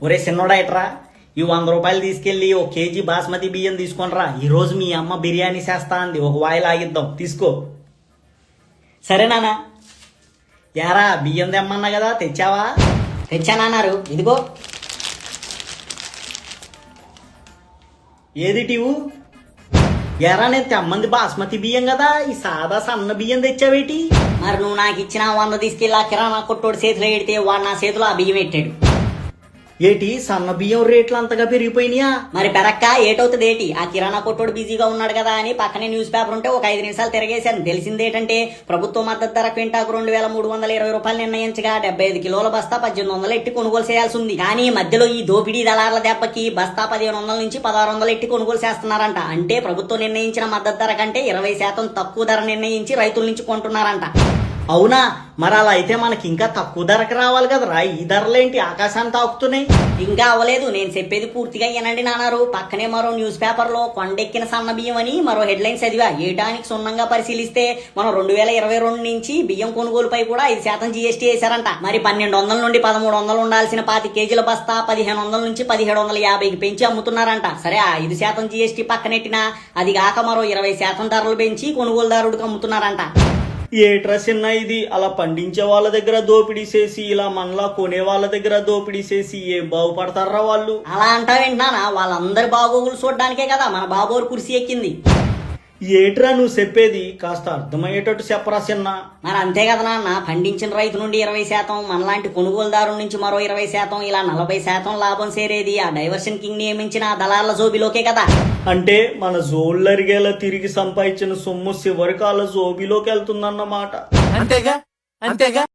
ఒరే చిన్నోడా ఎట్రా, ఈ 100 రూపాయలు తీసుకెళ్లి ఒక కేజీ బాస్మతి బియ్యం తీసుకొనిరా. ఈ రోజు మీ అమ్మ బిర్యానీ చేస్తా అంది, ఒక వాయిల్ ఆగిద్దాం, తీసుకో. సరే నాన్న. యారా బియ్యం తెమ్మన్నా కదా, తెచ్చావా? తెచ్చానన్నారు, ఇదిగో. ఏది టీవు? ఎరా నేను తెమ్మంది బాస్మతి బియ్యం కదా, ఈ సాదా సన్న బియ్యం తెచ్చావేటి? మరి నువ్వు నాకు ఇచ్చిన 100 తీసుకెళ్ళి ఆ కిరాణా కొట్టోడు చేతిలో ఎడితే వాడు నా చేతిలో ఆ బియ్యం పెట్టాడు. ఏటి సన్న బియ్యం రేట్లు అంతగా పెరిగిపోయినాయా? మరి పెరక్క ఏటవుతుంది ఏంటి? ఆ కిరాణా కొట్టోడు బిజీగా ఉన్నాడు కదా అని పక్కనే న్యూస్ పేపర్ ఉంటే ఒక 5 నిమిషాలు తిరగేశాను. తెలిసిందేటంటే ప్రభుత్వ మద్దతు ధర క్వింటాకు 2320 రూపాయలు నిర్ణయించగా 75 కిలోల బస్తా 1800 ఎట్టి కొనుగోలు చేయాల్సి ఉంది. కానీ మధ్యలో ఈ దోపిడీ దళారుల దెబ్బకి బస్తా 1500 నుంచి 1600 ఎట్టి కొనుగోలు చేస్తున్నారంట. అంటే ప్రభుత్వం నిర్ణయించిన మద్దతు ధర కంటే 20% తక్కువ ధర నిర్ణయించి రైతుల నుంచి కొంటున్నారంట. అవునా? మరి అలా అయితే మనకి ఇంకా తక్కువ ధరకు రావాలి కదరా, ఈ ధరలేంటి ఆకాశాన్ని తాకుతున్నాయి? ఇంకా అవ్వలేదు, నేను చెప్పేది పూర్తిగా వినండి నాన్నారు. పక్కనే మరో న్యూస్ పేపర్ లో కొండెక్కిన సన్న బియ్యం అని మరో హెడ్లైన్స్ చదివా. ఏటానికి సున్నంగా పరిశీలిస్తే మనం 2022 నుంచి బియ్యం కొనుగోలుపై కూడా 5% జీఎస్టీ వేశారంట. మరి 1200 నుండి 1300 ఉండాల్సిన 5 కేజీల బస్తా 1500 నుంచి 1750కి పెంచి అమ్ముతున్నారంట. సరే, ఆ 5% జీఎస్టీ పక్కనెట్టినా అది కాక మరో 20% ధరలు పెంచి కొనుగోలుదారుడికి అమ్ముతున్నారంట. ఏట్రా చిన్న ఇది, అలా పండించే వాళ్ళ దగ్గర దోపిడీ చేసి ఇలా మనలా కొనే వాళ్ళ దగ్గర దోపిడీ చేసి ఏం బాగుపడతారా వాళ్ళు? అలా అంటావేంటున్నానా? వాళ్ళందరి బాగోగులు చూడడానికే కదా మన బాబోరు కుర్సీ ఎక్కింది. ఏట్రా నువ్వు చెప్పేది, కాస్త అర్థమయ్యేటట్టు చెప్పరా చిన్న. మరి అంతే కదా నాన్న, పండించిన రైతు నుండి 20%, మనలాంటి కొనుగోలుదారు నుంచి మరో 20%, ఇలా 40% లాభం సేరేది ఆ డైవర్షన్ కింగ్ నియమించిన ఆ దళార్ల జోబిలోకే కదా. అంటే మన జోళ్ళరిగేలా తిరిగి సంపాదించిన సొమ్ము చివరికి వాళ్ళ జోబిలోకి వెళ్తుందన్నమాట. అంతేగా అంతేగా.